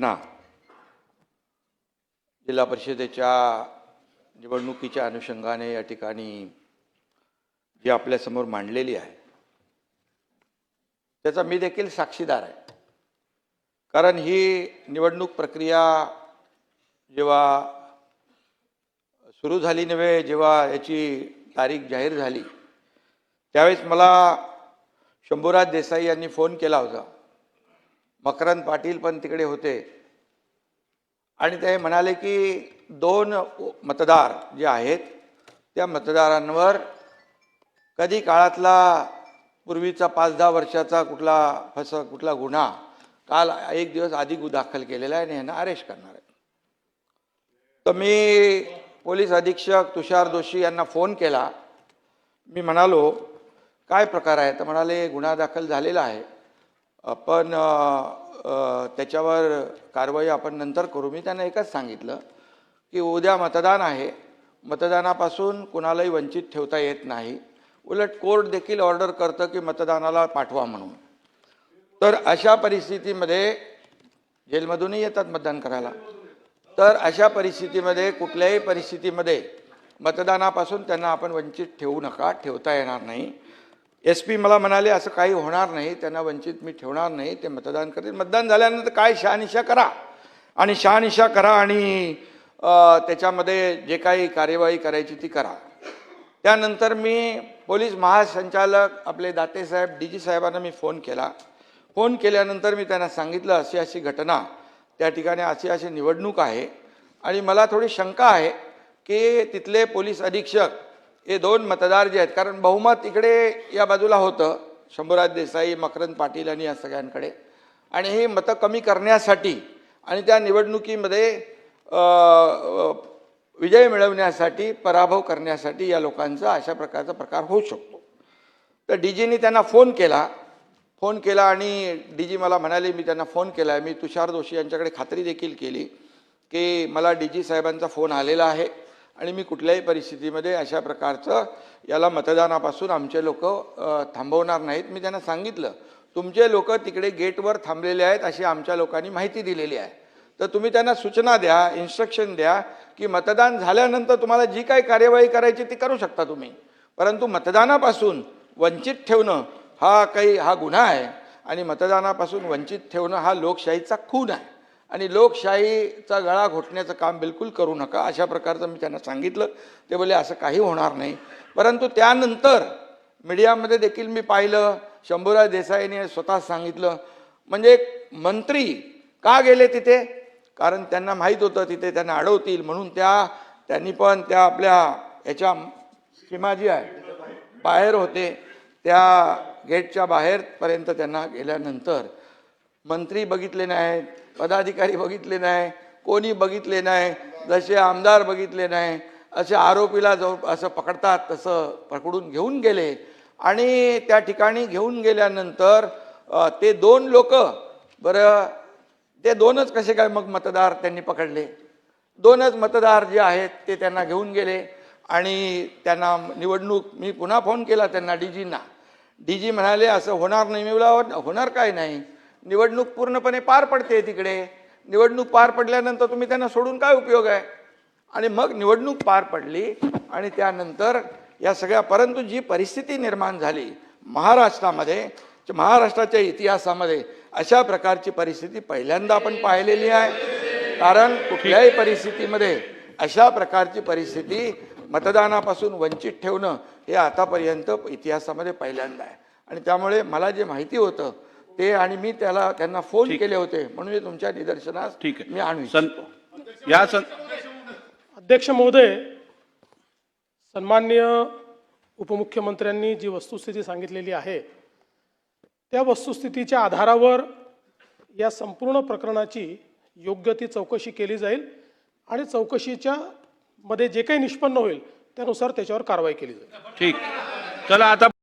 घटना जिल्हा परिषदेच्या निवडणुकीच्या अनुषंगाने या ठिकाणी जी आपल्यासमोर मांडलेली आहे त्याचा मी देखील साक्षीदार आहे। कारण ही निवडणूक प्रक्रिया जेव्हा सुरू झाली नव्हे, जेव्हा याची तारीख जाहीर झाली त्यावेळेस मला शंभूराज देसाई यांनी फोन केला होता। मकरंद पाटील पण तिकडे होते आणि ते म्हणाले की 2 मतदार जे आहेत त्या मतदारांवर कधी काळातला पूर्वीचा 5-10 वर्षाचा कुठला गुन्हा काल 1 दिवस आधी दाखल केलेला आहे आणि यांना अरेस्ट करणार आहे। तर मी पोलीस अधीक्षक तुषार दोशी यांना फोन केला। मी म्हणालो काय प्रकार आहे? तर म्हणाले गुन्हा दाखल झालेला आहे, पण त्याच्यावर कारवाई आपण नंतर करू। मी त्यांना एकच सांगितलं की उद्या मतदान आहे, मतदानापासून कुणालाही वंचित ठेवता येत नाही। उलट कोर्ट देखील ऑर्डर करतं की मतदानाला पाठवा म्हणून। तर अशा परिस्थितीमध्ये जेलमधूनही येतात मतदान करायला, तर अशा परिस्थितीमध्ये कुठल्याही परिस्थितीमध्ये मतदानापासून त्यांना आपण वंचित ठेवू नका, ठेवता येणार नाही। SP मला म्हणाले असं काही होणार नाही, त्यांना वंचित मी ठेवणार नाही, ते मतदान करतील। मतदान झाल्यानंतर काय शहानिशा करा आणि शहानिशा करा आणि त्याच्यामध्ये जे काही कार्यवाही करायची ती करा। त्यानंतर मी पोलीस महासंचालक आपले दाते साहेब DG साहेबांना मी फोन केला। फोन केल्यानंतर मी त्यांना सांगितलं अशी अशी घटना त्या ठिकाणी अशी निवडणूक आहे आणि मला थोडी शंका आहे की तिथले पोलीस अधीक्षक हे 2 मतदार जे आहेत, कारण बहुमत इकडे या बाजूला होतं शंभूराज देसाई, मकरंद पाटील आणि या सगळ्यांकडे, आणि हे मतं कमी करण्यासाठी आणि त्या निवडणुकीमध्ये विजय मिळवण्यासाठी पराभव करण्यासाठी या लोकांचा अशा प्रकारचा प्रकार होऊ शकतो। तर DGनी त्यांना फोन केला आणि DG मला म्हणाले, मी त्यांना फोन केला आहे, मी तुषार दोशी यांच्याकडे खात्री देखील केली की मला DG साहेबांचा फोन आलेला आहे आणि मी कुठल्याही परिस्थितीमध्ये अशा प्रकारचं याला मतदानापासून आमचे लोक थांबवणार नाहीत। मी त्यांना सांगितलं तुमचे लोक तिकडे गेटवर थांबलेले आहेत अशी आमच्या लोकांनी माहिती दिलेली आहे, तर तुम्ही त्यांना सूचना द्या, इन्स्ट्रक्शन द्या की मतदान झाल्यानंतर तुम्हाला जी काही कार्यवाही करायची ती करू शकता तुम्ही, परंतु मतदानापासून वंचित ठेवणं हा गुन्हा आहे आणि मतदानापासून वंचित ठेवणं हा लोकशाहीचा खून आहे आणि लोकशाहीचा गळा घोटण्याचं काम बिलकुल करू नका, अशा प्रकारचं मी त्यांना सांगितलं। ते बोलले असं काही होणार नाही। परंतु त्यानंतर मीडियामध्ये देखील मी पाहिलं, शंभूराज देसाईने स्वतः सांगितलं, म्हणजे मंत्री का गेले तिथे? कारण त्यांना माहीत होतं तिथे त्यांना अडवतील म्हणून त्यांनी पण त्या आपल्या याच्या सीमा जी आहे बाहेर होते, त्या गेटच्या बाहेरपर्यंत त्यांना गेल्यानंतर मंत्री बघितले नाही, पदाधिकारी बघितले नाही, कोणी बघितले नाही, जसे आमदार बघितले नाही, असे आरोपीला जो असं पकडतात तसं पकडून घेऊन गेले आणि त्या ठिकाणी घेऊन गेल्यानंतर ते 2 लोक, बरं ते 2च कसे काय मग मतदार त्यांनी पकडले? 2च मतदार जे आहेत ते त्यांना घेऊन गेले आणि त्यांना मी पुन्हा फोन केला त्यांना DGंना। DG म्हणाले असं होणार नाही। मी बोलला होणार काय नाही, निवडणूक पूर्णपणे पार पडते तिकडे, निवडणूक पार पडल्यानंतर तुम्ही त्यांना सोडून काय उपयोग आहे? आणि मग निवडणूक पार पडली आणि त्यानंतर या सगळ्या, परंतु जी परिस्थिती निर्माण झाली महाराष्ट्राच्या इतिहासामध्ये अशा प्रकारची परिस्थिती पहिल्यांदा आपण पाहिलेली आहे। कारण कुठल्याही परिस्थितीमध्ये अशा प्रकारची परिस्थिती मतदानापासून वंचित ठेवणं हे आतापर्यंत इतिहासामध्ये पहिल्यांदा आहे आणि त्यामुळे मला जे माहिती होतं ते आणि मी त्यांना फोन केले होते म्हणून मी तुमच्या निदर्शनास मी आणू इच्छितो। अध्यक्ष महोदय, सन्माननीय उपमुख्यमंत्र्यांनी जी वस्तुस्थिती सांगितलेली आहे त्या वस्तुस्थितीच्या आधारावर या संपूर्ण प्रकरणाची योग्य ती चौकशी केली जाईल आणि चौकशीच्या मध्ये जे काही निष्पन्न होईल त्यानुसार त्याच्यावर कारवाई केली जाईल। ठीक, चला आता